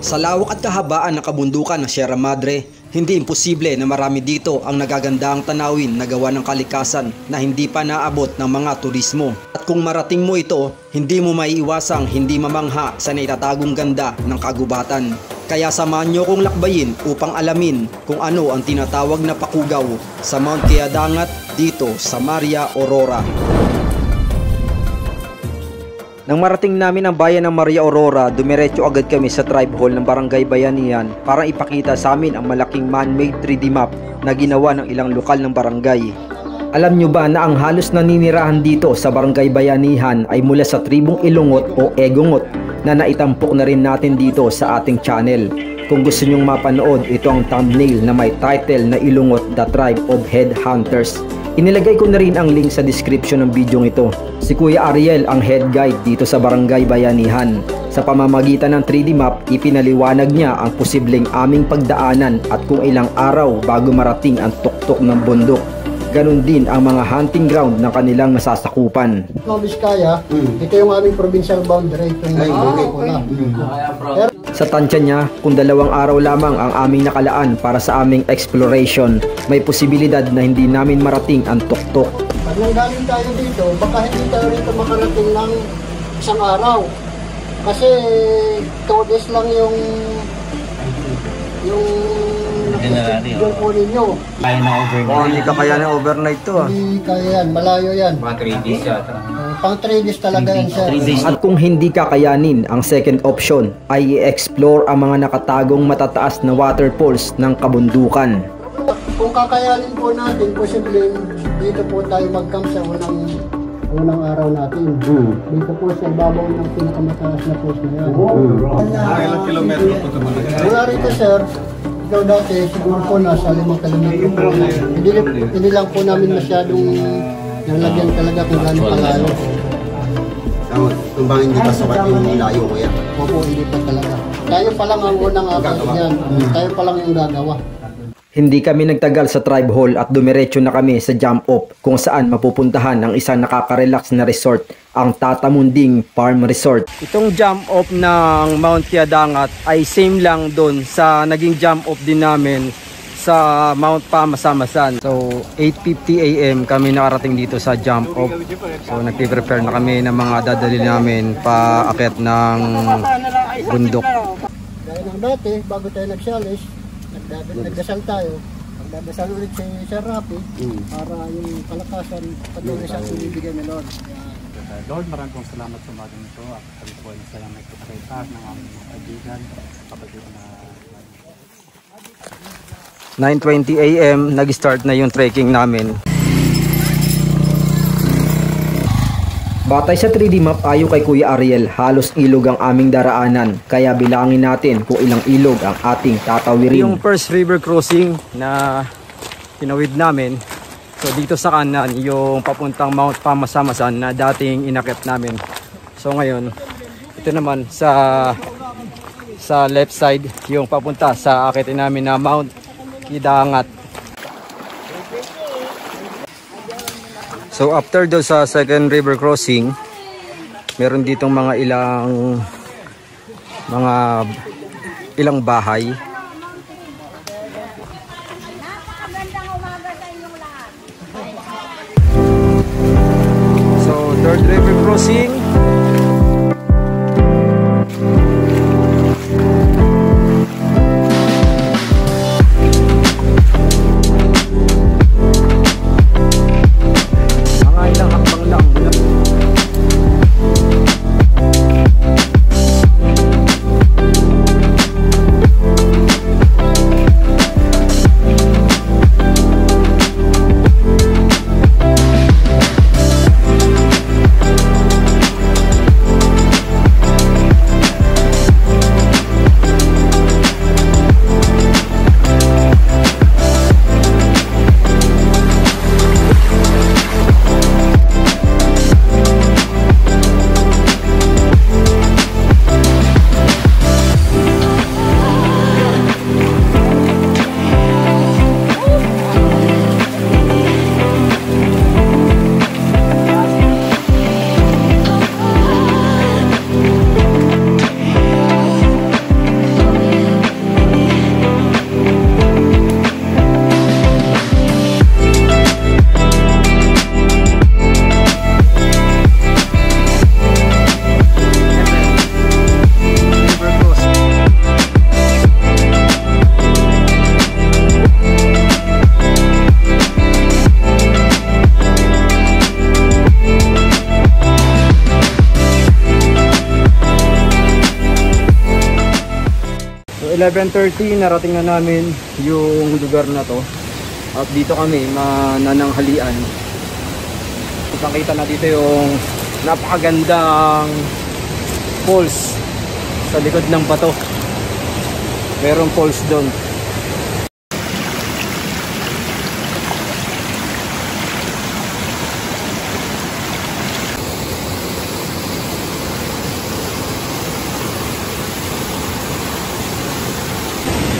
Sa lawak at kahabaan ng kabundukan ng Sierra Madre, hindi imposible na marami dito ang nagagandahang tanawin na gawa ng kalikasan na hindi pa naabot ng mga turismo. At kung marating mo ito, hindi mo maiiwasang hindi mamangha sa naitatagong ganda ng kagubatan. Kaya samahan nyo kong lakbayin upang alamin kung ano ang tinatawag na pakugaw sa Mount Kiadangat dito sa Maria Aurora. Nang marating namin ang bayan ng Maria Aurora, dumiretso agad kami sa tribe hall ng Barangay Bayanihan para ipakita sa amin ang malaking man-made 3D map na ginawa ng ilang lokal ng barangay. Alam nyo ba na ang halos naninirahan dito sa Barangay Bayanihan ay mula sa tribong Ilungot o Egongot na naitampok na rin natin dito sa ating channel. Kung gusto nyong mapanood, ito ang thumbnail na may title na Ilungot, the Tribe of Headhunters. Inilagay ko na rin ang link sa description ng video ito. Si Kuya Ariel ang head guide dito sa Barangay Bayanihan. Sa pamamagitan ng 3D map, ipinaliwanag niya ang posibleng aming pagdaanan at kung ilang araw bago marating ang tuktok ng bundok. Ganon din ang mga hunting ground ng kanilang nasasakupan. Vizcaya, ito yung aming provincial boundary. Sa tansya niya, kung 2 araw lamang ang aming nakalaan para sa aming exploration, may posibilidad na hindi namin marating ang tuktok. Pag nanggaling tayo dito, baka hindi tayo rito makarating ng 1 araw. Kasi 2 days lang yung kunin nyo. Kaya na overnight. Hindi ka kaya na overnight to ah. Hindi kaya yan, malayo yan. Mga 3 days yata. Pang 3 days talaga yan sir. At kung hindi kakayanin, ang second option ay i-explore ang mga nakatagong matataas na waterfalls ng kabundukan. Kung kakayanin po natin, posibleng dito po tayo mag-camp sa unang araw natin. Dito po sa babaw ng pinakamataas na falls na yan. Ilang kilometro po ito ba? Mula rito sir, ikaw dati siguro po nasa 5 kilometro po. Hindi lang po namin masyadong nalagyan talaga kung gano'ng kalayo. Kung bang hindi pa sapat yung layo ko yan? Opo, hindi pa talaga. Tayo pa lang ang unang akal yan. Tayo pa lang yung gagawa. Hindi kami nagtagal sa tribe hall at dumiretso na kami sa jump off kung saan mapupuntahan ang isang nakaka-relax na resort, ang Tatamunding Farm Resort. Itong jump off ng Mount Kiadangat ay same lang doon sa naging jump off din namin sa Mount Pamasamasan. So 8:50 AM kami nakarating dito sa jump off. So nagpe-prepare na kami ng mga dadali namin paakyat ng bundok. Gaya ng dati, bago tayo nagsalis, nagdasal tayo. Magdadasal ulit si Sir Rafi para yung kalakasan patuloy sa binibigay ni Lord. Lord, maraming pong salamat sa umagang ito. At kami po ay salamat sa kita ng aming mga kaibigan, kapatid na 9:20 AM nag-start na yung trekking namin. Batay sa 3D map ayon kay Kuya Ariel, halos ilog ang aming daraanan, kaya bilangin natin kung ilang ilog ang ating tatawirin. Yung first river crossing na tinawid namin, so dito sa kanan yung papuntang Mount Pamasamasan na dating inakyat namin. So ngayon, ito naman sa left side yung papunta sa akitin namin na Mount Kiadangat. So after do sa second river crossing, meron ditong mga ilang bahay. So third river crossing. 11:30 narating na namin yung lugar na to. At dito kami manananghalian. Kita na dito yung napakagandang falls sa likod ng bato. Merong falls doon.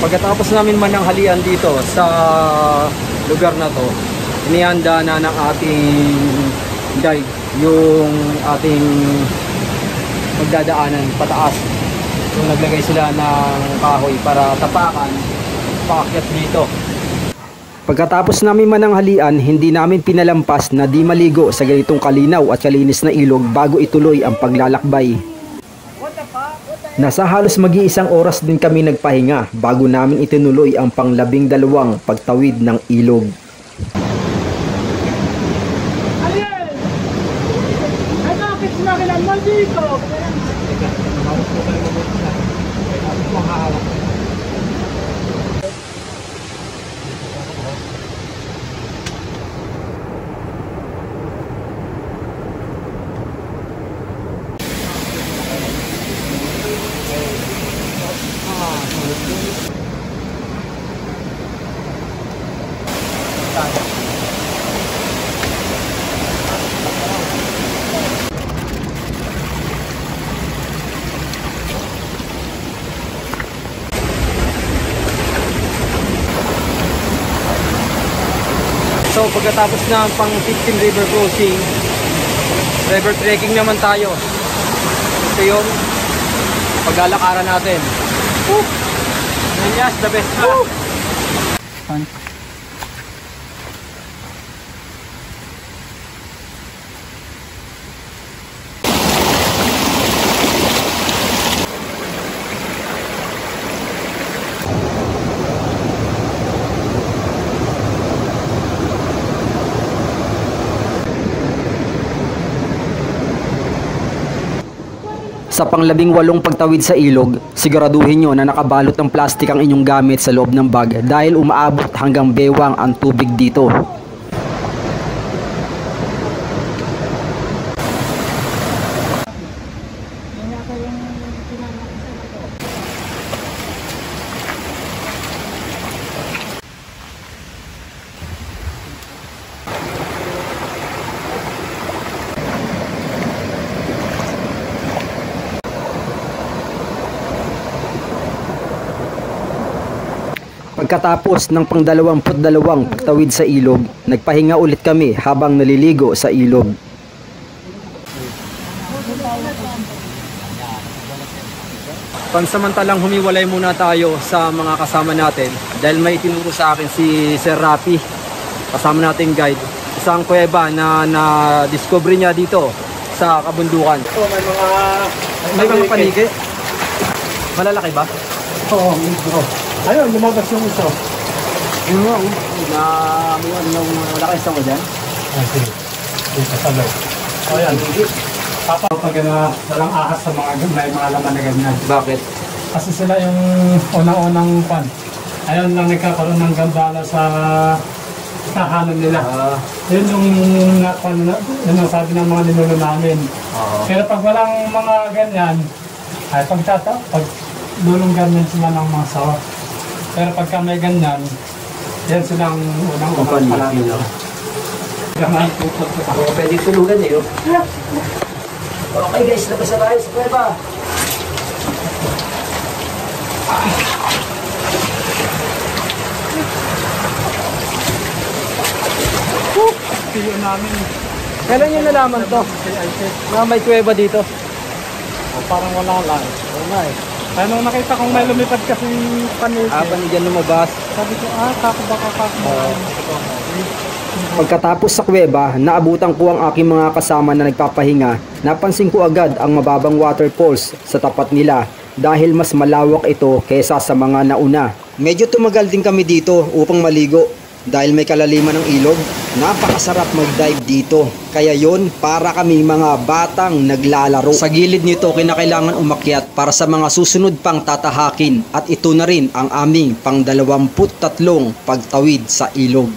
Pagkatapos namin mananghalian dito sa lugar na to, inihanda na ng ating guide yung ating magdadaanan pataas. So naglagay sila ng kahoy para tapakan paakyat dito. Pagkatapos namin mananghalian, hindi namin pinalampas na di maligo sa ganitong kalinaw at kalinis na ilog bago ituloy ang paglalakbay. Nasa halos mag-iisang oras din kami nagpahinga bago namin itinuloy ang pang-12 pagtawid ng ilog. So pagkatapos na pang 15 river crossing, river trekking naman tayo. Ito yung paglalakaran natin. Yes, the best class. Sa pang-18 pagtawid sa ilog, siguraduhin nyo na nakabalot ng plastik ang inyong gamit sa loob ng bag dahil umaabot hanggang bewang ang tubig dito. Pagkatapos ng pang-22 pagtawid sa ilog, nagpahinga ulit kami habang naliligo sa ilog. Pansamantalang humiwalay muna tayo sa mga kasama natin dahil may itinuro sa akin si Sir Rapi, kasama nating guide, isang kuweba na na-discover niya dito sa kabundukan. May mga paniki? Malalaki ba? Oo, medyo. Ayun, lumabas yung isa. Ano na wala kayo sa mo dyan? Ay, sige. Dito sa loob. O yan. Pag walang ahas sa may mga laman na ganyan. Bakit? Kasi sila yung unang-unang pan. Ayun lang nagkakaroon ng gambala sa tahanan nila. Yun yung yun ang sabi ng mga ninuno namin. Pero pag walang mga ganyan, ay pag lulunggan din sila ng mga sawa. Pero pagka may ganyan, yan silang unang-unang palalo. Ako pwede tulugan eh. Okay guys, labas na tayo sa kuweba. Piyo namin. Kailan nyo nalaman to? Na may kuweba dito? O, parang wala lang. Oo nga eh. Kaya nung nakita kong may lumipad kasing paniki, Panigyan lumabas. sabi ko, baka Pagkatapos sa kuweba, naabutan ko ang aking mga kasama na nagpapahinga. Napansin ko agad ang mababang waterfalls sa tapat nila dahil mas malawak ito kaysa sa mga nauna. Medyo tumagal din kami dito upang maligo Dahil may kalaliman ng ilog, napakasarap mag-dive dito. Kaya yon, para kami mga batang naglalaro. Sa gilid nito kinakailangan umakyat para sa mga susunod pang tatahakin. At ito na rin ang aming pang 23 pagtawid sa ilog.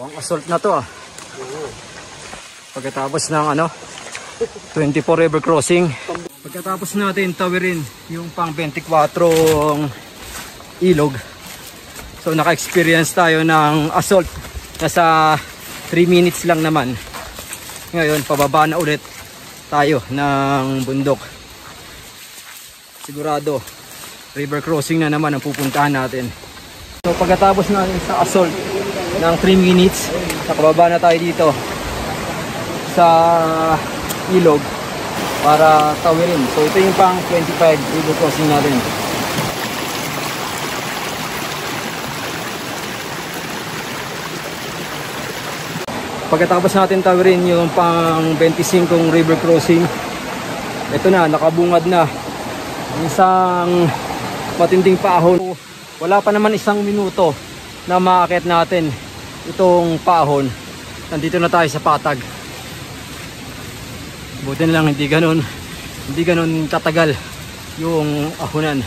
Ang assault na to pagkatapos ng 24 river crossing, pagkatapos natin tawirin yung pang 24 ilog, so naka-experience tayo ng assault na sa 3 minutes lang naman. Ngayon pababa na ulit tayo ng bundok. Sigurado river crossing na naman ang pupuntahan natin. So pagkatapos natin sa assault ng 3 minutes, nakababa na tayo dito sa ilog para tawirin. So ito yung pang 25 river crossing natin. Pagkatapos natin tawirin yung pang 25 river crossing, ito na, nakabungad na isang matinding paahon. Wala pa naman 1 minuto na maakyat natin itong paahon, nandito na tayo sa patag. Buti na lang hindi ganun katagal yung ahonan.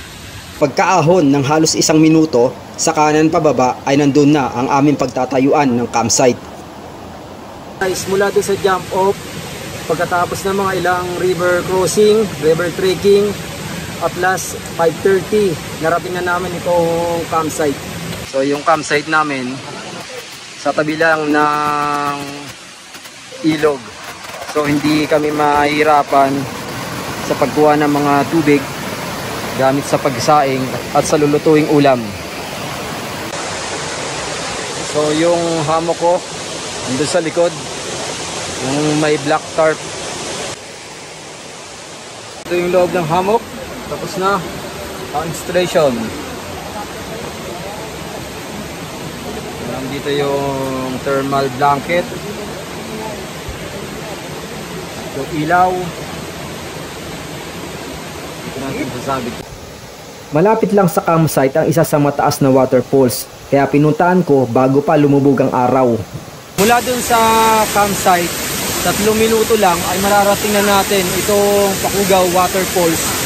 Pagkaahon ng halos 1 minuto, sa kanan pababa ay nandun na ang aming pagtatayuan ng campsite. Guys, mula doon sa jump off, pagkatapos ng mga ilang river crossing, river trekking, at last 5:30, narating na namin itong campsite. So yung campsite namin sa tabi lang ng ilog. So hindi kami mahirapan sa pagkuha ng mga tubig gamit sa pagsaing at sa lulutuing ulam. So yung hammock ko nandun sa likod, yung may black tarp. Ito yung loob ng hammock. Tapos na ang installation. Dito yung thermal blanket, yung ilaw. Ito natin sasabit. Malapit lang sa campsite ang isa sa mataas na waterfalls, kaya pinuntahan ko bago pa lumubog ang araw. Mula dun sa campsite, 3 minuto lang ay mararating na natin itong Pakugaw Waterfalls.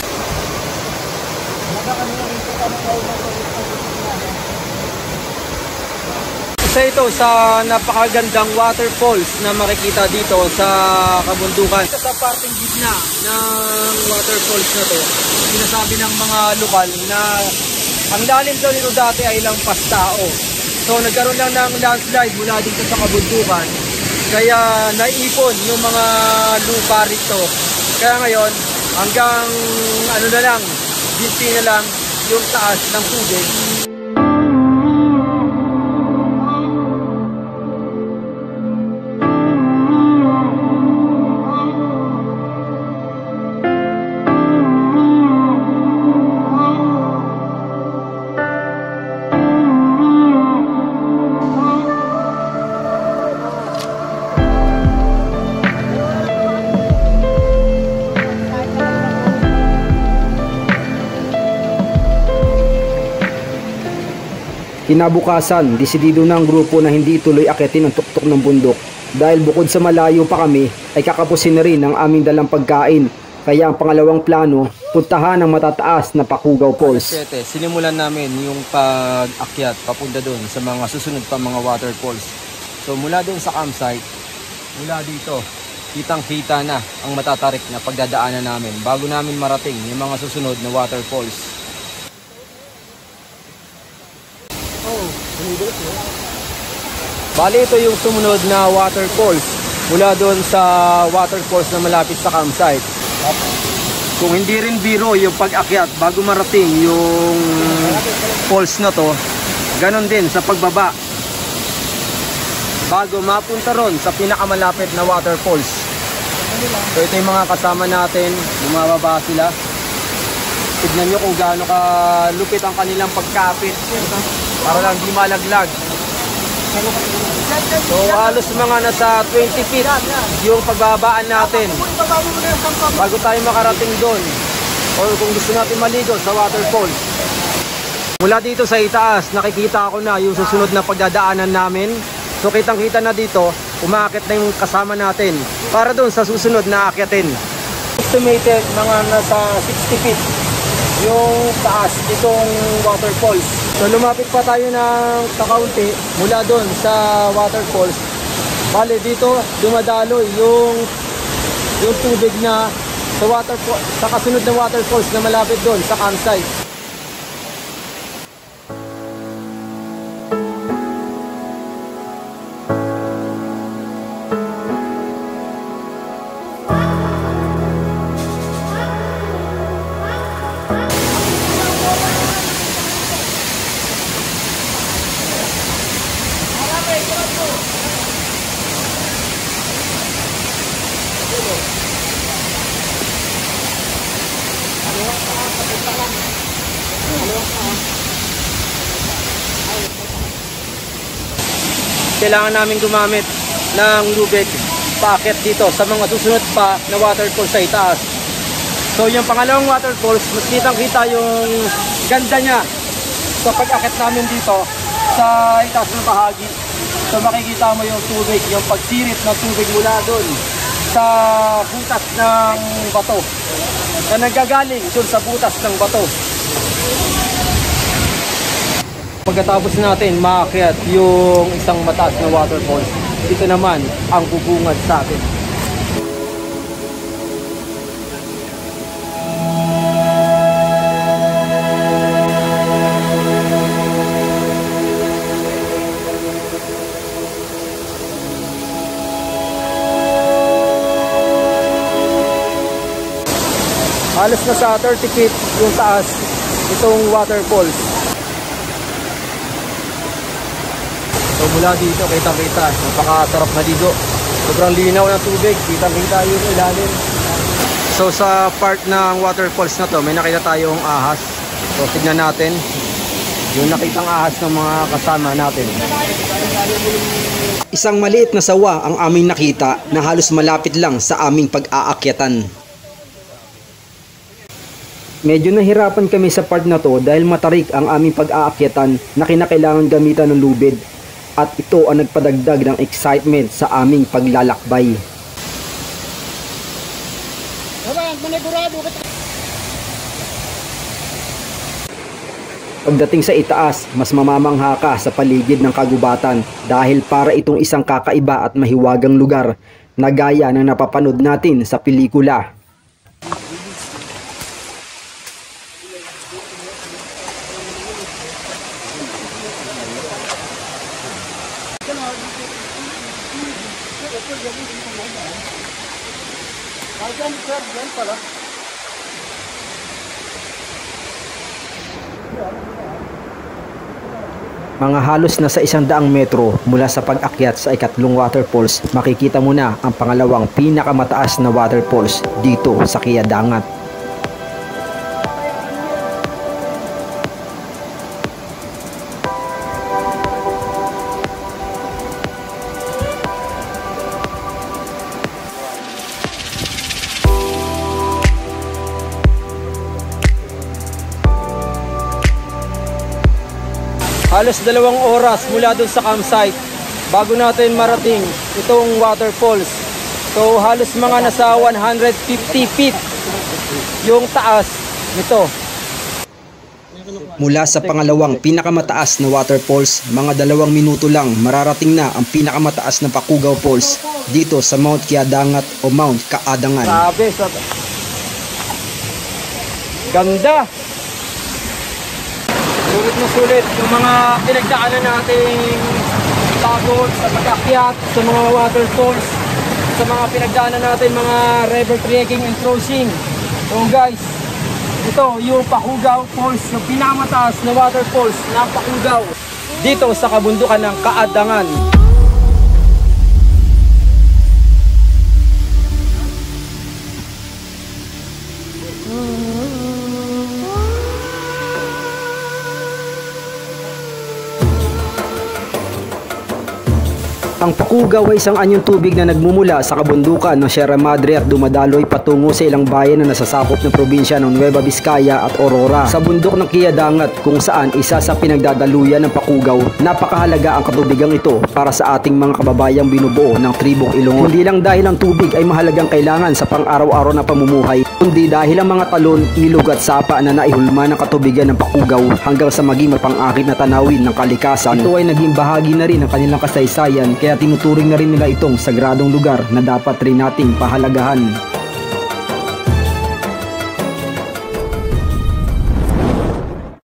Isa ito sa napakagandang waterfalls na makikita dito sa kabundukan. Ito sa parting gitna ng waterfalls na to, sinasabi ng mga lokal na ang lalim daw nito dati ay lampas tao. So nagkaroon lang ng landslide mula dito sa kabundukan, kaya naipon yung mga lupa rito. Kaya ngayon hanggang na lang, binti na lang yung taas ng tubig. Kinabukasan, desidido na ang grupo na hindi ituloy akitin ang tuktok ng bundok. Dahil bukod sa malayo pa kami, ay kakapusin na rin ang aming dalang pagkain. Kaya ang pangalawang plano, puntahan ang matataas na Pakugaw Falls. Sinimulan namin yung pag-akyat papunta doon sa mga susunod pa mga waterfalls. So mula doon sa campsite, mula dito, kitang-kita na ang matatarik na pagdadaanan namin bago namin marating yung mga susunod na waterfalls. Bali ito yung sumunod na waterfalls mula doon sa waterfalls na malapit sa campsite. Kung hindi rin biro yung pag-akyat bago marating yung falls na to, ganon din sa pagbaba bago mapunta ron sa pinakamalapit na waterfalls. So ito yung mga kasama natin, bumababa sila. Tignan nyo kung gaano kalupit ang kanilang pagkapit para lang di malaglag. So halos mga nasa 20 feet yung pagbabaan natin bago tayo makarating doon or kung gusto natin maligo sa waterfalls. Mula dito sa itaas nakikita ko na yung susunod na pagdadaanan namin. So kitang kita na dito, umaakit na yung kasama natin para doon sa susunod na aakyatin. Estimated mga nasa 60 feet yung taas itong waterfalls. So lumapit pa tayo ng kakaunti mula doon sa waterfalls. Bale dito dumadaloy yung tubig na sa waterfall, sa kasunod na waterfalls na malapit doon sa campsite. Kailangan namin gumamit ng lubid paakyat dito sa mga susunod pa na waterfall sa itaas. So yung pangalawang waterfalls, mas kitang kita yung ganda niya sa pag-akyat namin dito sa itaas ng bahagi. So makikita mo yung tubig, yung pagsirit ng tubig mula doon sa butas ng bato na nagagaling doon sa butas ng bato. Pagkatapos natin maakyat yung isang mataas na waterfall, ito naman ang bubungad sa atin. Halos na sa 30 feet yung taas itong waterfalls. So mula dito kita-kita, napakasarap maligo. Sobrang linaw ng tubig, kita-kita yung ilalim. So sa part ng waterfalls na to, may nakita tayong ahas. So tignan natin yung nakitang ahas ng mga kasama natin. Isang maliit na sawa ang aming nakita na halos malapit lang sa aming pag-aakyatan. Medyo nahirapan kami sa part na to dahil matarik ang aming pag-aakyatan na kinakailangan gamitan ng lubid. At ito ang nagpadagdag ng excitement sa aming paglalakbay. Pagdating sa itaas, mas mamamangha ka sa paligid ng kagubatan dahil para itong isang kakaiba at mahiwagang lugar na gaya ng napapanood natin sa pelikula. Mga halos na sa 100 metro mula sa pag-akyat sa ikatlong waterfalls, makikita mo na ang pangalawang pinakamataas na waterfalls dito sa Kiyadangat. Halos 2 oras mula dun sa campsite bago natin marating itong waterfalls. So halos mga nasa 150 feet yung taas nito. Mula sa pangalawang pinakamataas na waterfalls, mga 2 minuto lang mararating na ang pinakamataas na Pakugaw Falls dito sa Mount Kiyadangat o Mount Kaadangan. Sabi sa ganda! Sulit na sulit yung mga pinagdaanan nating pagod sa pag-akyat, sa mga waterfalls, sa mga pinagdaanan natin mga river trekking and crossing. So guys, ito yung Pakugaw Falls, yung pinakamataas na waterfalls ng Pakugaw dito sa kabundukan ng Kaadangan. Ang Pakugaw ay isang anyong tubig na nagmumula sa kabundukan ng Sierra Madre at dumadaloy patungo sa ilang bayan na nasasakop ng probinsya ng Nueva Vizcaya at Aurora. Sa bundok ng Kiyadangat kung saan isa sa pinagdadaluyan ng Pakugaw, napakahalaga ang katubigang ito para sa ating mga kababayang binubuo ng tribong Ilonggo. Hindi lang dahil ang tubig ay mahalagang kailangan sa pang-araw-araw na pamumuhay, kundi dahil ang mga talon, ilog at sapa na naihulma ng katubigan ng Pakugaw hanggang sa maging mapang-akit na tanawin ng kalikasan. Ito ay naging bahagi na rin ng kanilang kasaysayan, kaya tinuturing na rin nila itong sagradong lugar na dapat rin nating pahalagahan.